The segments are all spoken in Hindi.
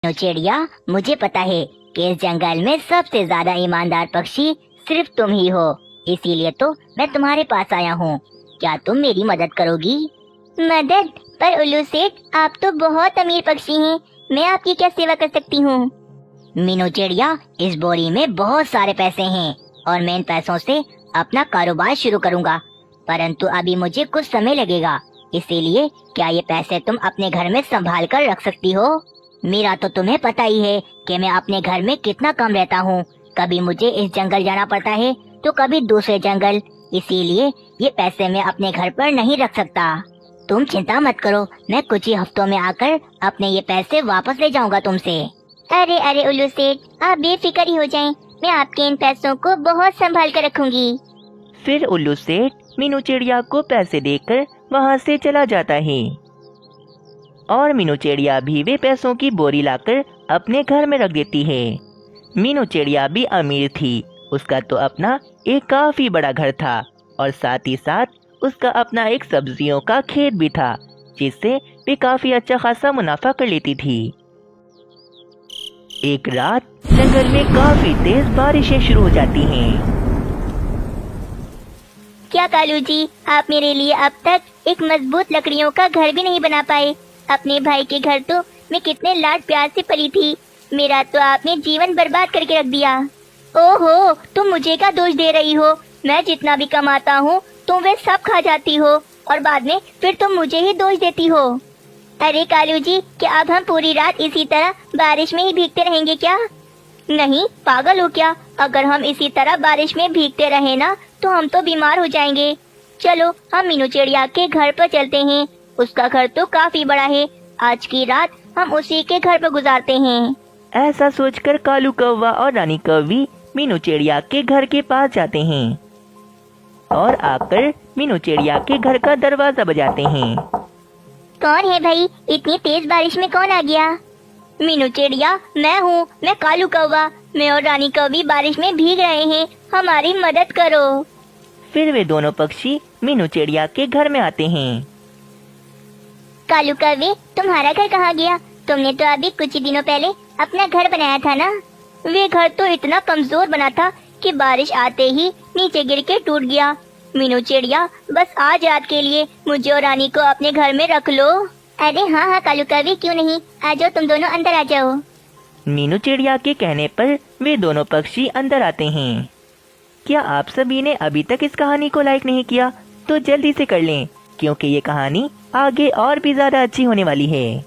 चिड़िया, मुझे पता है कि इस जंगल में सबसे ज्यादा ईमानदार पक्षी सिर्फ तुम ही हो, इसीलिए तो मैं तुम्हारे पास आया हूँ। क्या तुम मेरी मदद करोगी? मदद? पर उल्लू सेठ, आप तो बहुत अमीर पक्षी हैं, मैं आपकी क्या सेवा कर सकती हूँ? मीनू चिड़िया, इस बोरी में बहुत सारे पैसे हैं और मैं इन पैसों से अपना कारोबार शुरू करूँगा, परंतु अभी मुझे कुछ समय लगेगा, इसीलिए क्या ये पैसे तुम अपने घर में संभाल कर रख सकती हो? मेरा तो तुम्हें पता ही है कि मैं अपने घर में कितना कम रहता हूँ। कभी मुझे इस जंगल जाना पड़ता है तो कभी दूसरे जंगल, इसीलिए ये पैसे मैं अपने घर पर नहीं रख सकता। तुम चिंता मत करो, मैं कुछ ही हफ्तों में आकर अपने ये पैसे वापस ले जाऊंगा तुमसे। अरे अरे उल्लू सेठ, आप बेफिक्र ही हो जाएं, मैं आपके इन पैसों को बहुत संभाल कर रखूंगी। फिर उल्लू सेठ मीनू चिड़िया को पैसे देकर वहाँ से चला जाता है और मीनू चिड़िया भी वे पैसों की बोरी लाकर अपने घर में रख देती है। मीनू चिड़िया भी अमीर थी, उसका तो अपना एक काफी बड़ा घर था और साथ ही साथ उसका अपना एक सब्जियों का खेत भी था, जिससे वे काफी अच्छा खासा मुनाफा कर लेती थी। एक रात जंगल में काफी तेज बारिशें शुरू हो जाती हैं। क्या कालू जी, आप मेरे लिए अब तक एक मजबूत लकड़ियों का घर भी नहीं बना पाए? अपने भाई के घर तो मैं कितने लाड प्यार से पली थी, मेरा तो आपने जीवन बर्बाद करके रख दिया। ओहो, तुम मुझे क्या दोष दे रही हो? मैं जितना भी कमाता हूँ तुम वे सब खा जाती हो और बाद में फिर तुम मुझे ही दोष देती हो। अरे कालू जी, क्या अब हम पूरी रात इसी तरह बारिश में ही भीगते रहेंगे क्या? नहीं, पागल हो क्या? अगर हम इसी तरह बारिश में भीगते रहे ना तो हम तो बीमार हो जाएंगे। चलो हम मीनू चिड़िया के घर पर चलते हैं, उसका घर तो काफी बड़ा है, आज की रात हम उसी के घर पर गुजारते हैं। ऐसा सोचकर कालू कौवा और रानी कौवी मीनू चिड़िया के घर के पास जाते हैं और आकर मीनू चिड़िया के घर का दरवाजा बजाते हैं। कौन है भाई? इतनी तेज बारिश में कौन आ गया? मीनू चिड़िया, मैं हूँ, मैं कालू कौवा। मैं और रानी कौवी बारिश में भीग रहे हैं, हमारी मदद करो। फिर वे दोनों पक्षी मीनू चिड़िया के घर में आते हैं। कालू कौवे, तुम्हारा घर कहाँ गया? तुमने तो अभी कुछ ही दिनों पहले अपना घर बनाया था ना? वे घर तो इतना कमजोर बना था कि बारिश आते ही नीचे गिर के टूट गया। मीनू चिड़िया, बस आज रात के लिए मुझे और रानी को अपने घर में रख लो। अरे हाँ हाँ कालू कौवे, क्यों नहीं, आ जाओ, तुम दोनों अंदर आ जाओ। मीनू चिड़िया के कहने पर वे दोनों पक्षी अंदर आते हैं। क्या आप सभी ने अभी तक इस कहानी को लाइक नहीं किया तो जल्दी से कर लें, क्योंकि ये कहानी आगे और भी ज्यादा अच्छी होने वाली है।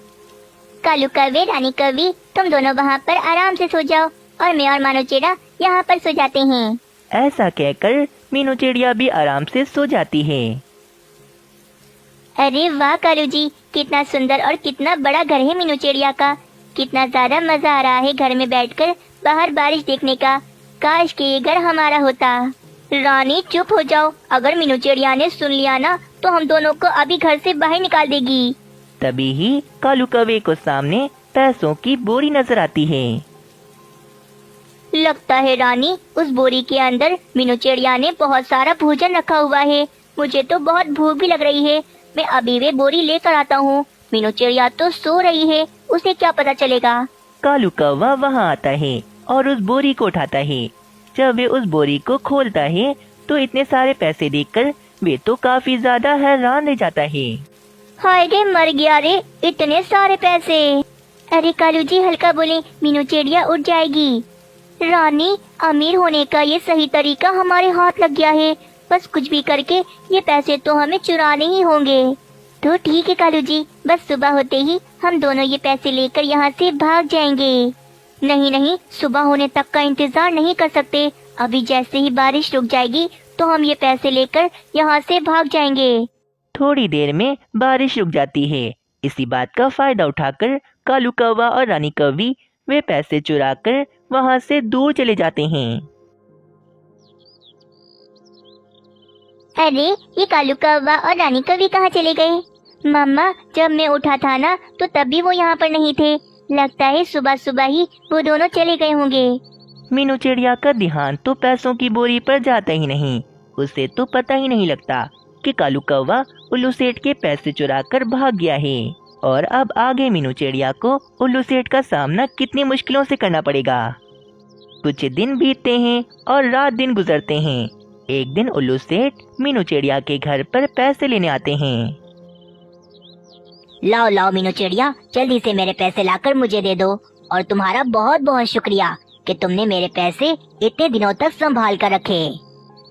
कालू कौवे, रानी कौवी, तुम दोनों वहाँ पर आराम से सो जाओ और मैं और मानव चिड़ा यहाँ पर सो जाते हैं। ऐसा कहकर मीनू चिड़िया भी आराम से सो जाती है। अरे वाह कालू जी, कितना सुंदर और कितना बड़ा घर है मीनू चिड़िया का। कितना ज्यादा मजा आ रहा है घर में बैठकर बाहर बारिश देखने का। काश कि ये घर हमारा होता। रानी चुप हो जाओ, अगर मीनू चिड़िया ने सुन लिया ना तो हम दोनों को अभी घर से बाहर निकाल देगी। तभी ही कालू कौवे को सामने पैसों की बोरी नजर आती है। लगता है रानी, उस बोरी के अंदर मीनू चिड़िया ने बहुत सारा भोजन रखा हुआ है। मुझे तो बहुत भूख भी लग रही है, मैं अभी वे बोरी लेकर आता हूँ। मीनू चिड़िया तो सो रही है, उसे क्या पता चलेगा। कालू कौवा वहाँ आता है और उस बोरी को उठाता है। जब वे उस बोरी को खोलता है तो इतने सारे पैसे देखकर वे तो काफी ज्यादा हैरान रह जाता है। हाय रे, मर गया रे, इतने सारे पैसे। अरे कालू जी, हल्का बोले, मीनू चिड़िया उठ जाएगी। रानी, अमीर होने का ये सही तरीका हमारे हाथ लग गया है, बस कुछ भी करके ये पैसे तो हमें चुराने ही होंगे। तो ठीक है कालू जी, बस सुबह होते ही हम दोनों ये पैसे लेकर यहाँ से भाग जाएंगे। नहीं नहीं, सुबह होने तक का इंतजार नहीं कर सकते, अभी जैसे ही बारिश रुक जाएगी तो हम ये पैसे लेकर यहाँ से भाग जाएंगे। थोड़ी देर में बारिश रुक जाती है। इसी बात का फायदा उठाकर कालू कौवा और रानी कौवी वे पैसे चुराकर वहाँ से दूर चले जाते हैं। अरे, ये कालू कौवा और रानी कौवी कहाँ चले गए? मम्मा, जब मैं उठा था ना तो तभी वो यहाँ पर नहीं थे। लगता है सुबह सुबह ही वो दोनों चले गए होंगे। मीनू चिड़िया का ध्यान तो पैसों की बोरी पर जाता ही नहीं। उसे तो पता ही नहीं लगता कि कालू कौवा उल्लू सेठ के पैसे चुराकर भाग गया है और अब आगे मीनू चिड़िया को उल्लू सेठ का सामना कितनी मुश्किलों से करना पड़ेगा। कुछ दिन बीतते हैं और रात दिन गुजरते हैं। एक दिन उल्लू सेठ मीनू चिड़िया के घर पर पैसे लेने आते हैं। लाओ लाओ मीनू चिड़िया, जल्दी से मेरे पैसे लाकर मुझे दे दो। और तुम्हारा बहुत बहुत शुक्रिया कि तुमने मेरे पैसे इतने दिनों तक संभाल कर रखे।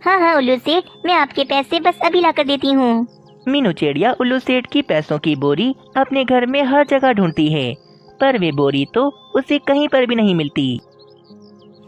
हाँ हाँ उल्लू सेठ, मैं आपके पैसे बस अभी लाकर देती हूँ। मीनू चिड़िया उल्लू सेठ की पैसों की बोरी अपने घर में हर जगह ढूंढती है, पर वे बोरी तो उसे कहीं पर भी नहीं मिलती।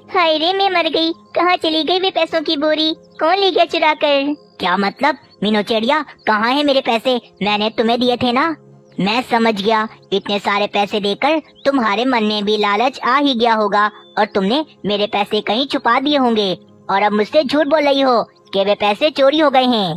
हाय रे, मैं मर गई। कहाँ चली गई वे पैसों की बोरी? कौन ले गया चुरा कर? क्या मतलब मीनू चिड़िया, कहाँ है मेरे पैसे? मैंने तुम्हें दिए थे ना। मैं समझ गया, इतने सारे पैसे देकर तुम्हारे मन में भी लालच आ ही गया होगा और तुमने मेरे पैसे कहीं छुपा दिए होंगे और अब मुझसे झूठ बोल रही हो कि वे पैसे चोरी हो गए हैं।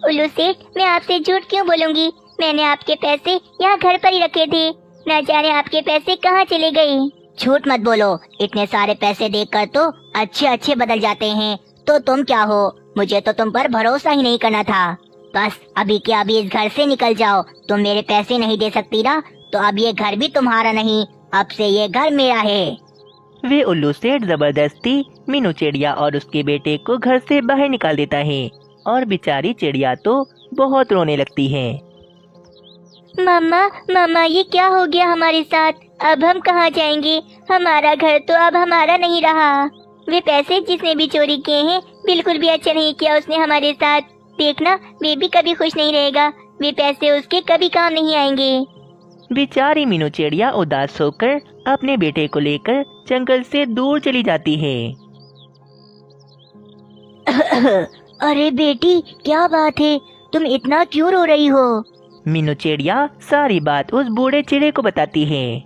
उल्लू सेठ, मैं आपसे झूठ क्यों बोलूंगी? मैंने आपके पैसे यहाँ घर पर ही रखे थे। न जाने आपके पैसे कहाँ चले गए। झूठ मत बोलो, इतने सारे पैसे देखकर तो अच्छे अच्छे बदल जाते हैं। तो तुम क्या हो? मुझे तो तुम पर भरोसा ही नहीं करना था। बस अभी के अभी इस घर से निकल जाओ। तुम मेरे पैसे नहीं दे सकती ना, तो अब ये घर भी तुम्हारा नहीं, अब से ये घर मेरा है। वे उल्लू सेठ जबरदस्ती मीनू चिड़िया और उसके बेटे को घर से बाहर निकाल देता है और बेचारी चिड़िया तो बहुत रोने लगती है। मम्मा मम्मा, ये क्या हो गया हमारे साथ? अब हम कहाँ जाएंगे? हमारा घर तो अब हमारा नहीं रहा। वे पैसे जिसने भी चोरी किए हैं, बिल्कुल भी अच्छा नहीं किया उसने हमारे साथ। देखना, वे भी कभी खुश नहीं रहेगा। वे पैसे उसके कभी काम नहीं आएंगे। बेचारी मीनू चिड़िया उदास होकर अपने बेटे को लेकर जंगल से दूर चली जाती है। अरे बेटी, क्या बात है? तुम इतना क्यों रो रही हो? मीनू चिड़िया सारी बात उस बूढ़े चिड़े को बताती है।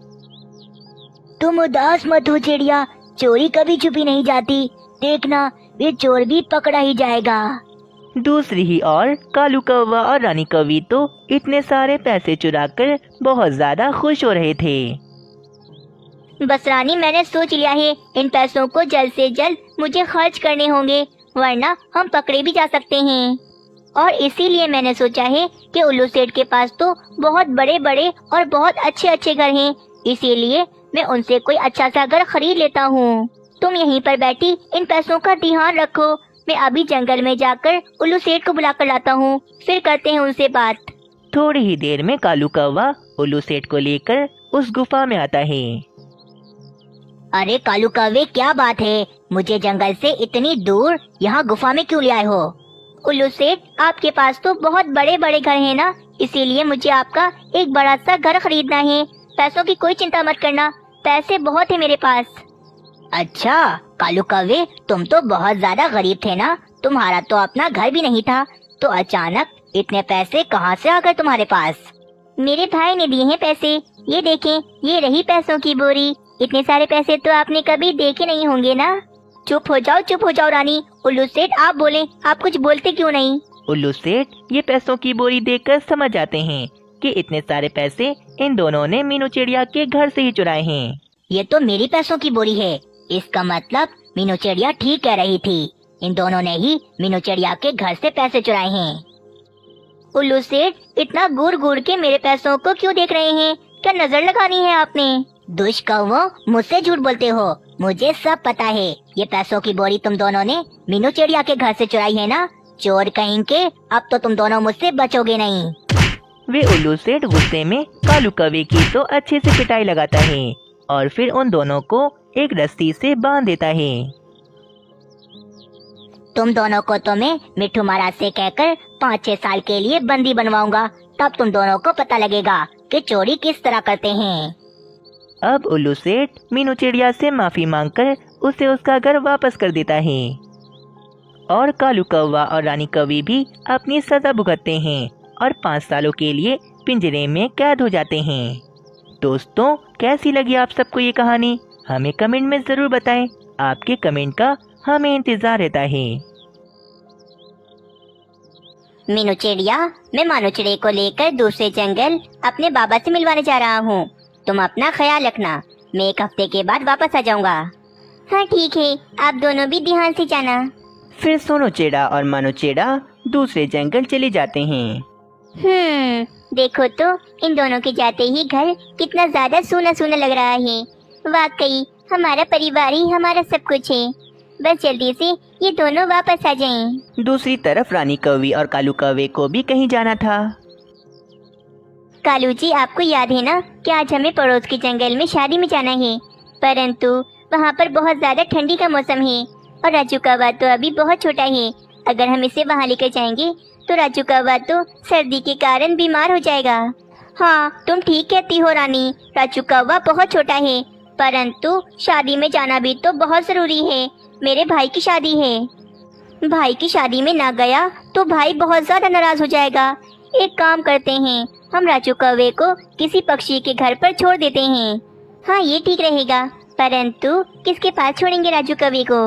तुम उदास मत हो चिड़िया, चोरी कभी छुपी नहीं जाती। देखना, वे चोर भी पकड़ा ही जाएगा। दूसरी ही ओर कालू कौवा और रानी कौवी तो इतने सारे पैसे चुराकर बहुत ज्यादा खुश हो रहे थे। बस रानी, मैंने सोच लिया है, इन पैसों को जल्द से जल्द मुझे खर्च करने होंगे, वरना हम पकड़े भी जा सकते हैं। और इसीलिए मैंने सोचा है कि उल्लू सेठ के पास तो बहुत बड़े बड़े और बहुत अच्छे अच्छे घर हैं, इसीलिए मैं उनसे कोई अच्छा सा घर खरीद लेता हूँ। तुम यहीं पर बैठी इन पैसों का ध्यान रखो। मैं अभी जंगल में जाकर उल्लू सेठ को बुला कर लाता हूँ, फिर करते हैं उनसे बात। थोड़ी ही देर में कालू कौवा उल्लू सेठ को लेकर उस गुफा में आता है। अरे कालू कौवे, क्या बात है? मुझे जंगल से इतनी दूर यहाँ गुफा में क्यों ले आए हो? उल्लू सेठ, आपके पास तो बहुत बड़े बड़े घर हैं ना, इसीलिए मुझे आपका एक बड़ा सा घर खरीदना है। पैसों की कोई चिंता मत करना, पैसे बहुत है मेरे पास। अच्छा कालू कौवे, तुम तो बहुत ज्यादा गरीब थे ना, तुम्हारा तो अपना घर भी नहीं था, तो अचानक इतने पैसे कहाँ से आ गए तुम्हारे पास? मेरे भाई ने दिए हैं पैसे। ये देखें, ये रही पैसों की बोरी। इतने सारे पैसे तो आपने कभी देखे नहीं होंगे ना। चुप हो जाओ रानी। उल्लू सेठ, आप बोले, आप कुछ बोलते क्यों नहीं? उल्लू सेठ ये पैसों की बोरी देखकर समझ जाते हैं कि इतने सारे पैसे इन दोनों ने मीनू चिड़िया के घर से ही चुराए हैं। ये तो मेरी पैसों की बोरी है, इसका मतलब मीनू चिड़िया ठीक कह रही थी। इन दोनों ने ही मीनू चिड़िया के घर से पैसे चुराए हैं। उल्लू सेठ, इतना घूर घूर के मेरे पैसों को क्यों देख रहे हैं? क्या नजर लगानी है आपने? दुष्कर्मों, मुझसे झूठ बोलते हो, मुझे सब पता है। ये पैसों की बोरी तुम दोनों ने मीनू चिड़िया के घर से चुराई है ना? चोर कहीं के, अब तो तुम दोनों मुझसे बचोगे नहीं। वे उल्लू सेठ गुस्से में कालू कौवे की तो अच्छे से पिटाई लगाता है और फिर उन दोनों को एक रस्सी से बांध देता है। तुम दोनों को तो मैं मिट्ठू महाराज से कहकर 5-6 साल के लिए बंदी बनवाऊंगा, तब तुम दोनों को पता लगेगा कि चोरी किस तरह करते हैं। अब उल्लू सेठ मीनू चिड़िया से माफी मांगकर उसे उसका घर वापस कर देता है और कालू कौवा और रानी कौवी भी अपनी सजा भुगतते हैं और 5 सालों के लिए पिंजरे में कैद हो जाते हैं। दोस्तों, कैसी लगी आप सबको ये कहानी? हमें कमेंट में जरूर बताएं। आपके कमेंट का हमें इंतजार रहता है। मीनू चिड़िया, मैं मानू चिड़े को लेकर दूसरे जंगल अपने बाबा से मिलवाने जा रहा हूँ। तुम अपना ख्याल रखना, मैं 1 हफ्ते के बाद वापस आ जाऊँगा। हाँ ठीक है, आप दोनों भी ध्यान से जाना। फिर सोनू चिड़ा और मानू चिड़ा दूसरे जंगल चले जाते हैं। देखो तो इन दोनों के जाते ही घर कितना ज्यादा सूना सूना लग रहा है। वाकई हमारा परिवार ही हमारा सब कुछ है। बस जल्दी से ये दोनों वापस आ जाएं। दूसरी तरफ रानी कौवी और कालू कौवे को भी कहीं जाना था। कालू जी, आपको याद है ना कि आज हमें पड़ोस के जंगल में शादी में जाना है, परंतु वहाँ पर बहुत ज्यादा ठंडी का मौसम है और राजू कौवा तो अभी बहुत छोटा है। अगर हम इसे वहाँ लेकर जाएंगे तो राजू कौवा तो सर्दी के कारण बीमार हो जाएगा। हाँ, तुम ठीक कहती हो रानी, राजू कौवा बहुत छोटा है, परंतु शादी में जाना भी तो बहुत जरूरी है। मेरे भाई की शादी है। भाई की शादी में ना गया तो भाई बहुत ज्यादा नाराज हो जाएगा। एक काम करते हैं, हम राजू कौवे को किसी पक्षी के घर पर छोड़ देते हैं। हाँ, ये ठीक रहेगा, परंतु किसके पास छोड़ेंगे राजू कौवे को?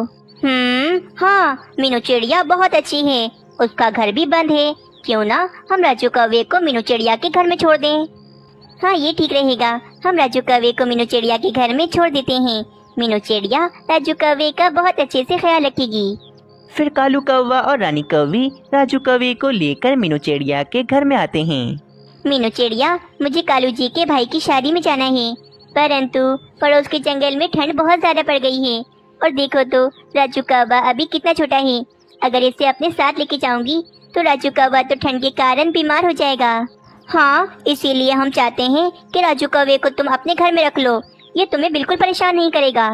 हाँ, मीनू चिड़िया बहुत अच्छी है, उसका घर भी बंद है। क्यों ना हम राजू कौवे को मीनू चिड़िया के घर में छोड़ दें? हाँ, ये ठीक रहेगा, हम राजू कौवे को मीनू चिड़िया के घर में छोड़ देते हैं। मीनू चिड़िया राजू कौवे का बहुत अच्छे से ख्याल रखेगी। फिर कालू कौवा और रानी कौवी राजू कौवे को लेकर मीनू चिड़िया के घर में आते हैं। मीनू चिड़िया, मुझे कालू जी के भाई की शादी में जाना है, परंतु पड़ोस के जंगल में ठंड बहुत ज्यादा पड़ गई है और देखो तो राजू कौवा अभी कितना छोटा है। अगर इसे अपने साथ लेके जाऊंगी तो राजू कौवा तो ठंड के कारण बीमार हो जाएगा। हाँ, इसीलिए हम चाहते हैं कि राजू कौवे को तुम अपने घर में रख लो, ये तुम्हें बिल्कुल परेशान नहीं करेगा।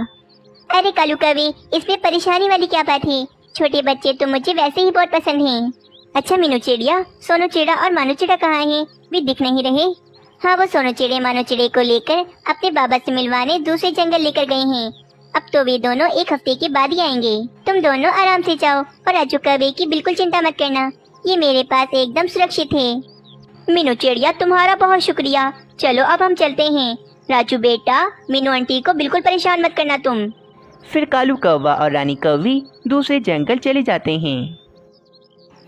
अरे कालू कौवे, इसमें परेशानी वाली क्या बात है? छोटे बच्चे तो मुझे वैसे ही बहुत पसंद हैं। अच्छा मीनू चिड़िया, सोनू चिड़ा और मानू चिड़ा कहाँ हैं? वे दिख नहीं रहे। हाँ, वो सोनू चिड़े मानू चिड़े को लेकर अपने बाबा से मिलवाने दूसरे जंगल लेकर गए हैं। अब तो वे दोनों एक हफ्ते के बाद ही आएंगे। तुम दोनों आराम से जाओ और राजू कौवे की बिल्कुल चिंता मत करना, ये मेरे पास एकदम सुरक्षित है। मीनू चिड़िया, तुम्हारा बहुत शुक्रिया। चलो अब हम चलते हैं। राजू बेटा, मीनू आंटी को बिल्कुल परेशान मत करना तुम। फिर कालू कौवा और रानी कौवी दूसरे जंगल चले जाते हैं।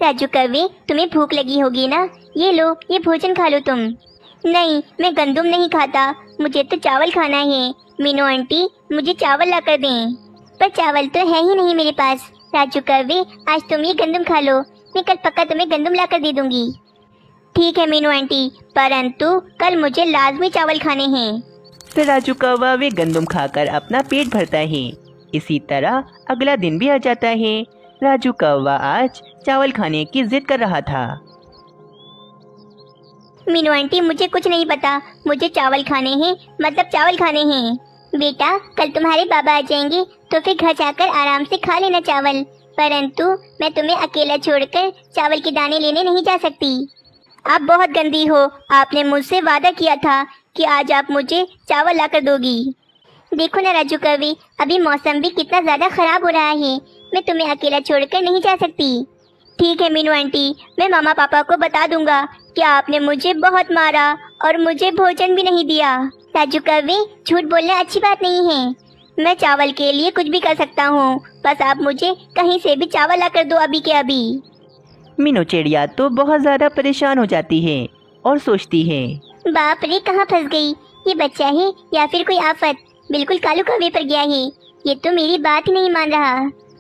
राजू कौवे, तुम्हें भूख लगी होगी ना, ये लो, ये भोजन खा लो तुम। नहीं, मैं गंदुम नहीं खाता, मुझे तो चावल खाना है। मीनू आंटी, मुझे चावल ला कर दें। पर चावल तो है ही नहीं मेरे पास। राजू कौवे, आज तुम ये गंदुम खा लो, मैं कल पक्का तुम्हें गंदुम ला कर दे दूंगी। ठीक है मीनू आंटी, परंतु कल मुझे लाजमी चावल खाने हैं। फिर राजू कौवा वे गंदुम खाकर अपना पेट भरता है। इसी तरह अगला दिन भी आ जाता है। राजू कौवा आज चावल खाने की जिद कर रहा था। मीनू आंटी, मुझे कुछ नहीं पता, मुझे चावल खाने हैं, मतलब चावल खाने हैं। बेटा, कल तुम्हारे बाबा आ जाएंगे तो फिर घर जाकर आराम से खा लेना चावल, परंतु मैं तुम्हें अकेला छोड़कर चावल के दाने लेने नहीं जा सकती। आप बहुत गंदी हो, आपने मुझसे वादा किया था कि आज आप मुझे चावल लाकर दोगी। देखो ना राजू कौवे, अभी मौसम भी कितना ज्यादा खराब हो रहा है, मैं तुम्हें अकेला छोड़कर नहीं जा सकती। ठीक है मीनू आंटी, मैं मामा पापा को बता दूंगा कि आपने मुझे बहुत मारा और मुझे भोजन भी नहीं दिया। राजू कौवे, झूठ बोलना अच्छी बात नहीं है, मैं चावल के लिए कुछ भी कर सकता हूँ, बस आप मुझे कहीं से भी चावल ला कर दो अभी के अभी। मीनू चिड़िया तो बहुत ज्यादा परेशान हो जाती है और सोचती है, बाप रे, कहाँ फंस गई, ये बच्चा है या फिर कोई आफत, बिल्कुल कालू कौवे पर गया है, ये तो मेरी बात ही नहीं मान रहा।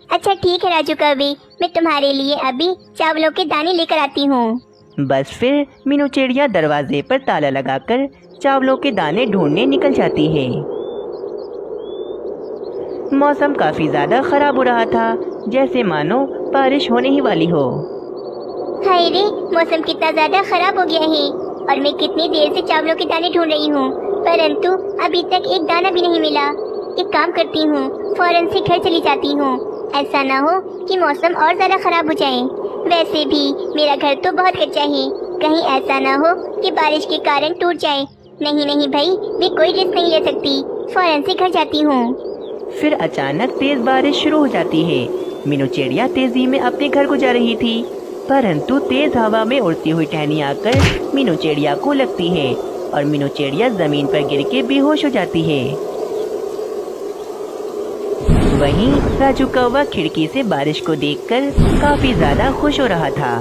अच्छा ठीक है राजू कौवे, मैं तुम्हारे लिए अभी चावलों के दाने लेकर आती हूँ। बस फिर मीनू चिड़िया दरवाजे पर ताला लगाकर चावलों के दाने ढूंढने निकल जाती है। मौसम काफी ज्यादा खराब हो रहा था, जैसे मानो बारिश होने ही वाली हो। हाय रे, मौसम कितना ज्यादा खराब हो गया है और मैं कितनी देर से चावलों के दाने ढूंढ रही हूँ, परंतु अभी तक एक दाना भी नहीं मिला। एक काम करती हूँ, फौरन से घर चली जाती हूँ, ऐसा ना हो कि मौसम और ज्यादा खराब हो जाए। वैसे भी मेरा घर तो बहुत कच्चा है, कहीं ऐसा ना हो कि बारिश के कारण टूट जाए। नहीं नहीं भाई, मैं कोई रिस्क नहीं ले सकती, फौरन से घर जाती हूँ। फिर अचानक तेज बारिश शुरू हो जाती है। मीनू चिड़िया तेजी में अपने घर को जा रही थी, परंतु तेज हवा में उड़ती हुई टहनी आकर मीनू चिड़िया को लगती है और मीनू चिड़िया जमीन पर गिर के बेहोश हो जाती है। वहीं राजू कौवा खिड़की से बारिश को देखकर काफी ज्यादा खुश हो रहा था।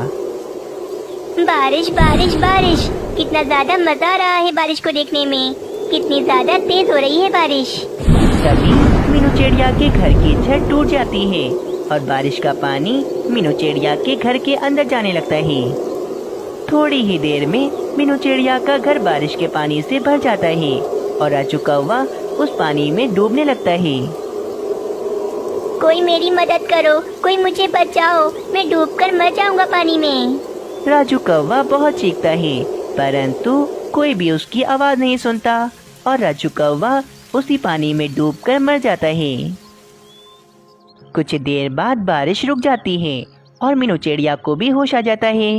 बारिश बारिश बारिश, कितना ज्यादा मजा आ रहा है बारिश को देखने में, कितनी ज्यादा तेज हो रही है बारिश। तभी मीनू चिड़िया के घर की छत टूट जाती है और बारिश का पानी मीनू चिड़िया के घर के अंदर जाने लगता है। थोड़ी ही देर में मीनू चिड़िया का घर बारिश के पानी से भर जाता है और राजू कौवा उस पानी में डूबने लगता है। कोई मेरी मदद करो, कोई मुझे बचाओ, मैं डूबकर मर जाऊंगा पानी में। राजू कौवा बहुत चीखता है, परंतु कोई भी उसकी आवाज नहीं सुनता और राजू कौवा उसी पानी में डूबकर मर जाता है। कुछ देर बाद बारिश रुक जाती है और मीनू चिड़िया को भी होश आ जाता है।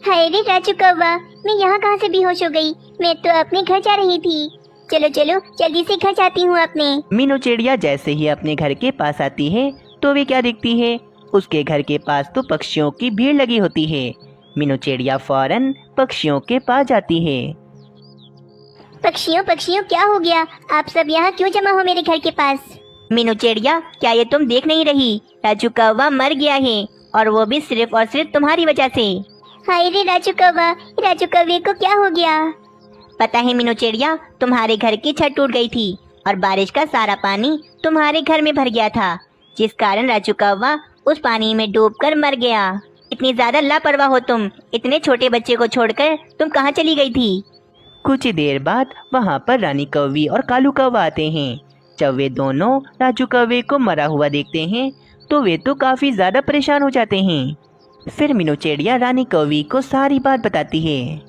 हाय रे राजू कौवा, मैं यहाँ कहाँ से बेहोश हो गई? मैं तो अपने घर जा रही थी। चलो चलो जल्दी से घर जाती हूँ अपने। मीनू चिड़िया जैसे ही अपने घर के पास आती है तो वे क्या देखती है, उसके घर के पास तो पक्षियों की भीड़ लगी होती है। मीनू चिड़िया फौरन पक्षियों के पास जाती है। पक्षियों पक्षियों क्या हो गया? आप सब यहाँ क्यों जमा हो मेरे घर के पास? मीनू चिड़िया, क्या ये तुम देख नहीं रही? राजू कौवा मर गया है और वो भी सिर्फ और सिर्फ तुम्हारी वजह से। हाय रे राजू कौवा, राजू कौवे को क्या हो गया? पता है मीनू चिड़िया, तुम्हारे घर की छत टूट गई थी और बारिश का सारा पानी तुम्हारे घर में भर गया था, जिस कारण राजू कौवा उस पानी में डूबकर मर गया। इतनी ज्यादा लापरवाह हो तुम, इतने छोटे बच्चे को छोड़कर तुम कहाँ चली गई थी? कुछ देर बाद वहाँ पर रानी कौवी और कालू कौवा आते हैं। जब वे दोनों राजू कौवे को मरा हुआ देखते हैं तो वे तो काफी ज्यादा परेशान हो जाते हैं। फिर मीनू चिड़िया रानी कौवी को सारी बात बताती है।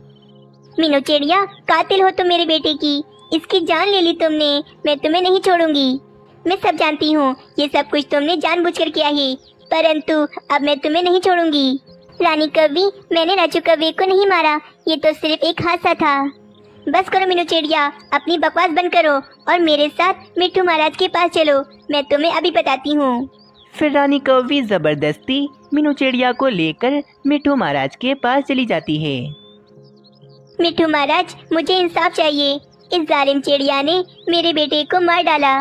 मीनू चिड़िया, कातिल हो तुम मेरे बेटे की, इसकी जान ले ली तुमने, मैं तुम्हें नहीं छोड़ूंगी। मैं सब जानती हूँ, ये सब कुछ तुमने जानबूझकर किया है, परंतु अब मैं तुम्हें नहीं छोड़ूंगी। रानी कौवी, मैंने राजू कौवे को नहीं मारा, ये तो सिर्फ एक हादसा था। बस करो मीनू चिड़िया, अपनी बकवास बंद करो और मेरे साथ मिट्ठू महाराज के पास चलो, मैं तुम्हें अभी बताती हूँ। फिर रानी कौवी जबरदस्ती मीनू चिड़िया को लेकर मिट्ठू महाराज के पास चली जाती है। मिट्ठू महाराज, मुझे इंसाफ चाहिए, इस जालिम चिड़िया ने मेरे बेटे को मार डाला।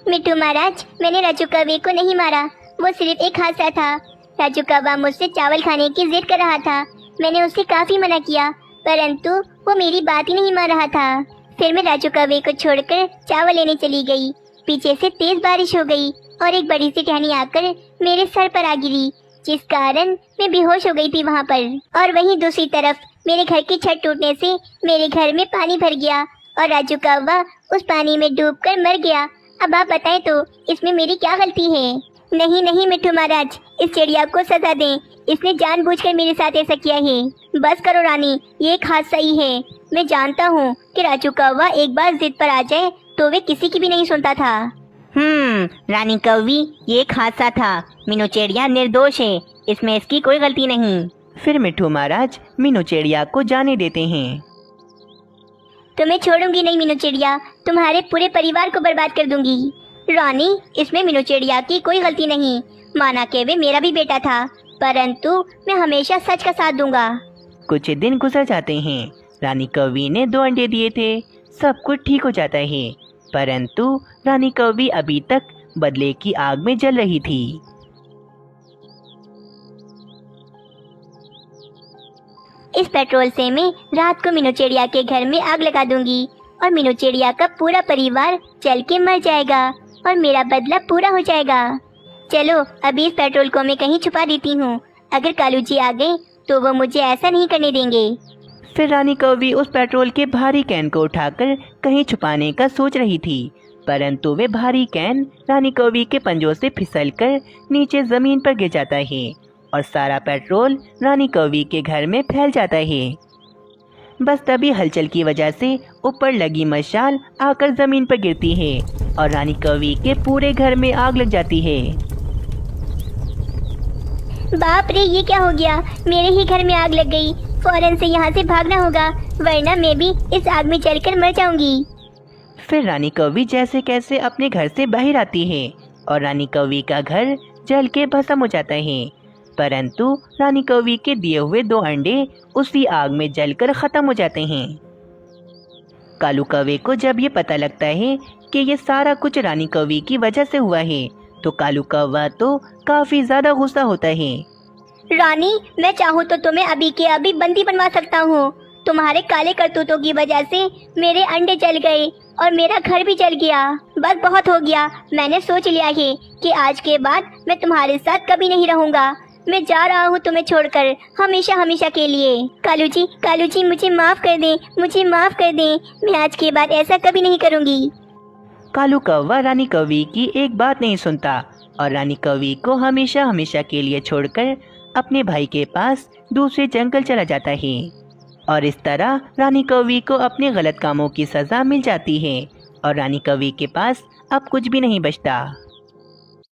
मिट्ठू महाराज, मैंने राजू कौवे को नहीं मारा, वो सिर्फ एक हादसा था। राजू कौवा मुझसे चावल खाने की जिद कर रहा था, मैंने उसे काफी मना किया, परंतु वो मेरी बात ही नहीं मान रहा था। फिर मैं राजू कौवे को छोड़कर चावल लेने चली गई। पीछे से तेज बारिश हो गई और एक बड़ी सी टहनी आकर मेरे सर पर आ गिरी, जिस कारण मैं बेहोश हो गई थी वहाँ पर। और वहीं दूसरी तरफ मेरे घर की छत टूटने से मेरे घर में पानी भर गया और राजू कौवा उस पानी में डूबकर मर गया। अब आप बताएं तो इसमें मेरी क्या गलती है? नहीं नहीं मिट्ठू महाराज, इस चिड़िया को सजा दें, इसने जानबूझकर मेरे साथ ऐसा किया है। बस करो रानी, ये एक हादसा ही है। मैं जानता हूँ कि राजू कौवा एक बार जिद पर आ जाए तो वे किसी की भी नहीं सुनता था। रानी कौवी, ये एक हादसा था, मीनू चिड़िया निर्दोष है, इसमें इसकी कोई गलती नहीं। फिर मिट्ठू महाराज मीनू चिड़िया को जाने देते हैं। तुम्हें छोड़ूंगी नहीं मीनू चिड़िया, तुम्हारे पूरे परिवार को बर्बाद कर दूंगी। रानी, इसमें मीनू चिड़िया की कोई गलती नहीं, माना के वे मेरा भी बेटा था, परंतु मैं हमेशा सच का साथ दूंगा। कुछ दिन गुजर जाते हैं। रानी कौवी ने 2 अंडे दिए थे, सब कुछ ठीक हो जाता है, परंतु रानी कौवी अभी तक बदले की आग में जल रही थी। इस पेट्रोल से मैं रात को मीनू चिड़िया के घर में आग लगा दूंगी और मीनू चिड़िया का पूरा परिवार जल के मर जाएगा और मेरा बदला पूरा हो जाएगा। चलो अभी इस पेट्रोल को मैं कहीं छुपा देती हूँ, अगर कालू जी आ गए तो वो मुझे ऐसा नहीं करने देंगे। फिर रानी कौवी उस पेट्रोल के भारी कैन को उठाकर कहीं छुपाने का सोच रही थी, परंतु वे भारी कैन रानी कौवी के पंजों से फिसलकर नीचे जमीन पर गिर जाता है और सारा पेट्रोल रानी कौवी के घर में फैल जाता है। बस तभी हलचल की वजह से ऊपर लगी मशाल आकर जमीन पर गिरती है और रानी कौवी के पूरे घर में आग लग जाती है। बाप रे, ये क्या हो गया? मेरे ही घर में आग लग गई, फौरन से यहाँ से भागना होगा, वरना मैं भी इस आग में जलकर मर जाऊंगी। फिर रानी कौवी जैसे कैसे अपने घर से बाहर आती है और रानी कौवी का घर जल के भस्म हो जाता है, परंतु रानी कौवी के दिए हुए 2 अंडे उसी आग में जलकर खत्म हो जाते हैं। कालू कौवे को जब ये पता लगता है कि ये सारा कुछ रानी कौवी की वजह से हुआ है, तो कालू कौवा तो काफी ज्यादा गुस्सा होता है। रानी, मैं चाहूँ तो तुम्हें अभी के अभी बंदी बनवा सकता हूँ। तुम्हारे काले करतूतों की वजह से मेरे अंडे जल गए और मेरा घर भी जल गया। बस बहुत हो गया, मैंने सोच लिया है कि आज के बाद मैं तुम्हारे साथ कभी नहीं रहूँगा। मैं जा रहा हूँ तुम्हें छोड़कर, हमेशा हमेशा के लिए। कालू जी मुझे माफ कर दें, मुझे माफ कर दें। मैं आज के बाद ऐसा कभी नहीं करूँगी। कालू कौवा रानी कौवी की एक बात नहीं सुनता और रानी कौवी को हमेशा हमेशा के लिए छोड़कर अपने भाई के पास दूसरे जंगल चला जाता है। और इस तरह रानी कौवी को अपने गलत कामों की सज़ा मिल जाती है और रानी कौवी के पास अब कुछ भी नहीं बचता।